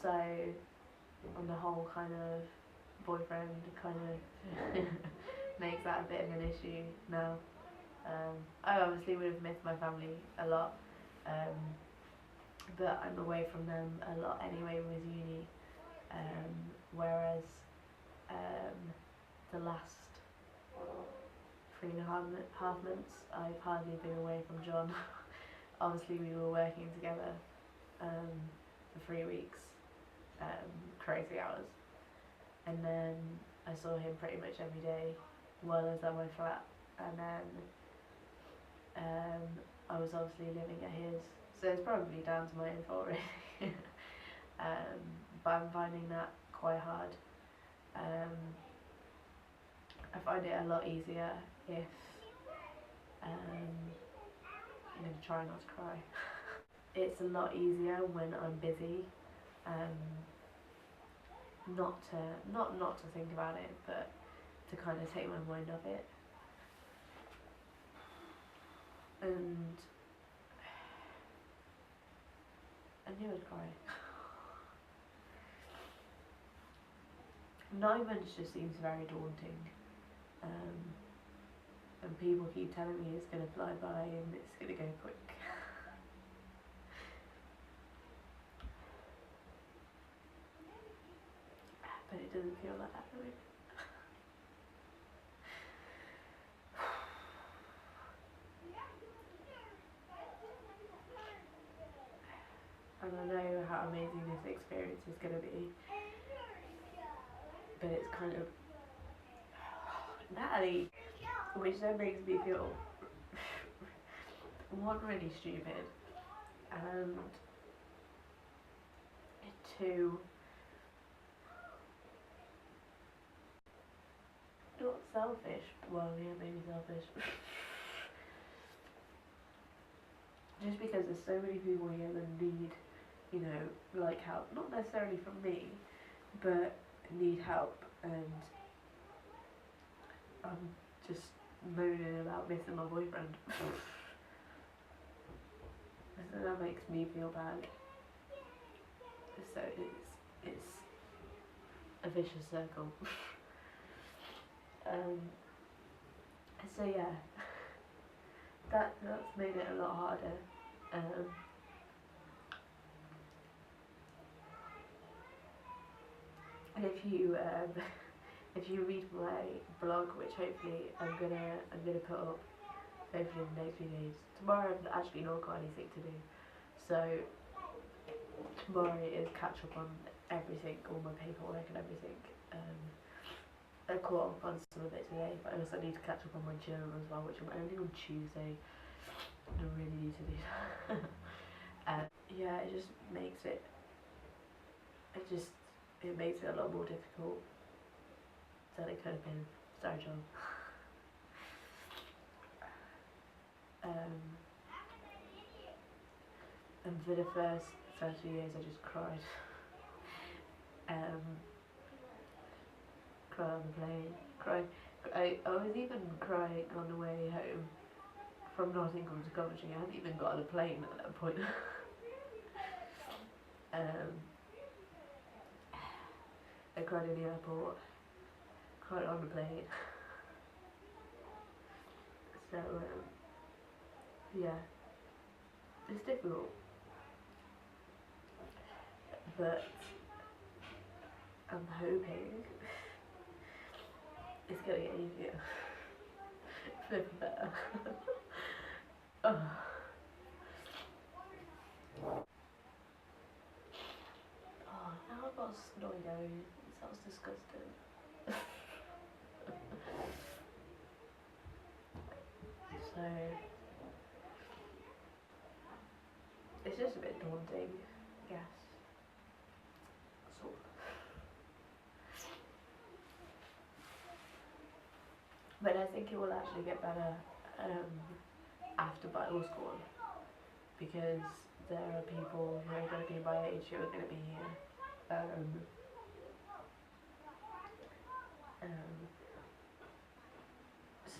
So on the whole kind of boyfriend kind of makes that a bit of an issue now. I obviously would have missed my family a lot, um, but I'm away from them a lot anyway with uni. Whereas the last 3.5 months, I've hardly been away from John. Obviously, we were working together for 3 weeks, crazy hours, and then I saw him pretty much every day while I was at my flat, and then I was obviously living at his, so it's probably down to my own fault really. But I'm finding that quite hard. I find it a lot easier if I'm going to try not to cry. It's a lot easier when I'm busy, not to think about it, but to kind of take my mind off it. And I knew I'd cry. 9 months just seems very daunting, and people keep telling me it's going to fly by and it's going to go quick. But it doesn't feel like that for me. And I know how amazing this experience is going to be, but it's kind of Natalie, which then makes me feel one, really stupid, and two, not selfish. Well, yeah, maybe selfish. Just because there's so many people here that need, like help, not necessarily from me, but need help, and I'm just moaning about missing my boyfriend. So that makes me feel bad. So it's a vicious circle. So yeah, that's made it a lot harder. And if you read my blog, which hopefully I'm gonna put up hopefully in the next few days. Tomorrow I've actually not got anything to do, so tomorrow is catch up on everything, all my paperwork and everything. I caught up on some of it today, but I also need to catch up on my journal as well, which I'm only on Tuesday. I really need to do that. Yeah, it just makes it. It makes it a lot more difficult than it could have been. Sorry, John. And for the first few years, I just cried. Cried on the plane. I was even crying on the way home from Nottingham to Coventry. I hadn't even got on a plane at that point. I cried in the airport. Cried on the plane. So yeah, it's difficult, but I'm hoping it's gonna get easier. It's better. Oh. Oh, now I've got a snotty nose. It sounds disgusting. So it's just a bit daunting, I guess. Sort of. But I think it will actually get better after Bible school, because there are people who are going to be my age who are going to be here.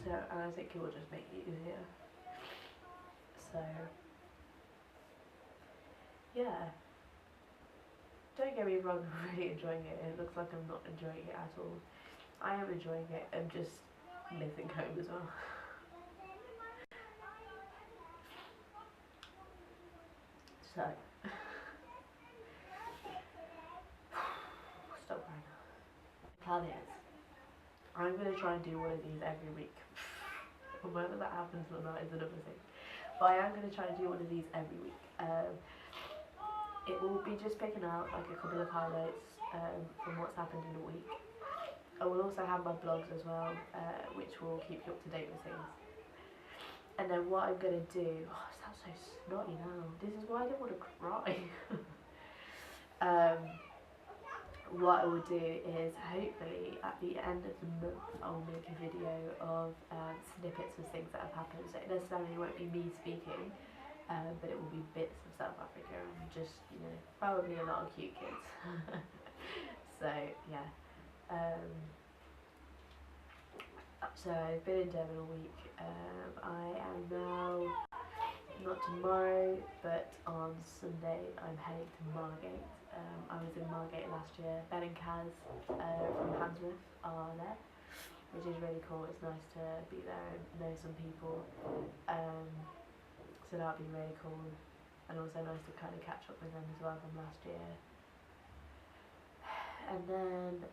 So, and I think it will just make it easier. So, yeah. don't get me wrong, I'm really enjoying it. It looks like I'm not enjoying it at all. I am enjoying it. I'm just missing home as well. So, stop crying. The plan is, I'm going to try and do one of these every week. Whether that happens or not is another thing. But I am going to try and do one of these every week. It will be just picking out like a couple of highlights from what's happened in the week. I will also have my blogs as well, which will keep you up to date with things. And then what I'm going to do, oh, it sounds so snotty now. This is why I don't want to cry. What I will do is hopefully at the end of the month I'll make a video of snippets of things that have happened. So it necessarily won't be me speaking, but it will be bits of South Africa and just, you know, probably a lot of cute kids. So yeah. So I've been in Durban all week. I am now, not tomorrow, but on Sunday I'm heading to Margate. I was in Margate last year. Ben and Kaz from Handsworth are there, which is really cool. It's nice to be there and know some people. So that'll be really cool. And also nice to kind of catch up with them as well from last year. And then,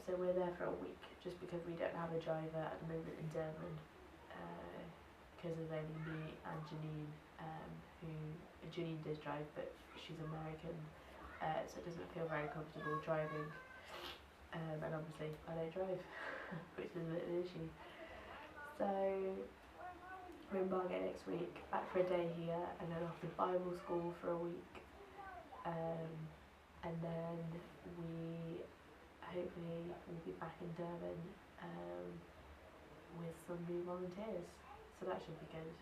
so we're there for a week, just because we don't have a driver at the moment in Durban, because there's only me and Janine, Janine does drive, but she's American, so it doesn't feel very comfortable driving, and obviously I don't drive, which is a bit of an issue. So we're in Margate next week, back for a day here, and then off to Bible school for a week, and then we hopefully will be back in Durban with some new volunteers, so that should be good.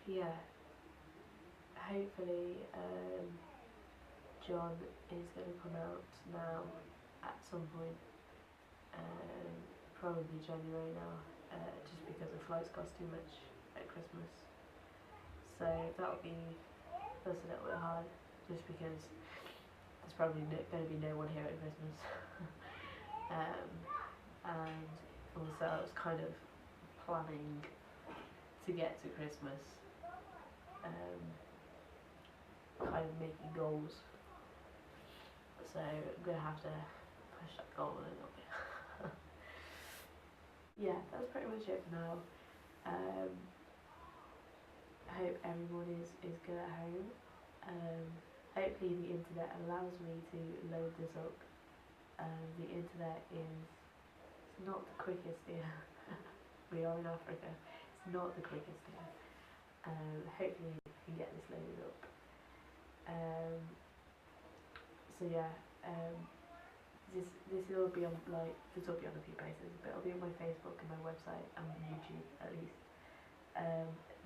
Yeah, hopefully John is going to come out now at some point, probably January now, just because the flights cost too much at Christmas, so that's a little bit hard, just because there's probably going to be no one here at Christmas. And also I was kind of planning to get to Christmas, kind of making goals, so I'm going to have to push that goal a little bit. Yeah, that's pretty much it for now. I hope everyone is good at home. Hopefully the internet allows me to load this up. The internet is not the quickest here. We are in Africa. It's not the quickest here. Hopefully we can get this loaded up. So yeah, this will be on this will be on a few places, but it'll be on my Facebook and my website and YouTube at least.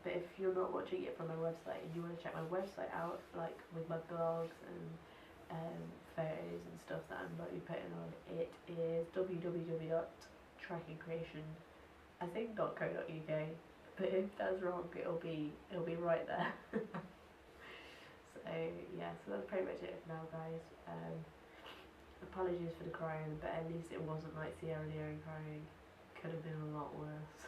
But if you're not watching it from my website and you want to check my website out, like with my blogs and photos and stuff that I'm likely putting on, it is www.trackingcreation.co.uk. But if that's wrong, it'll be right there. So yeah, so that's pretty much it for now, guys. Apologies for the crying, but at least it wasn't like Sierra Leone crying. Could have been a lot worse.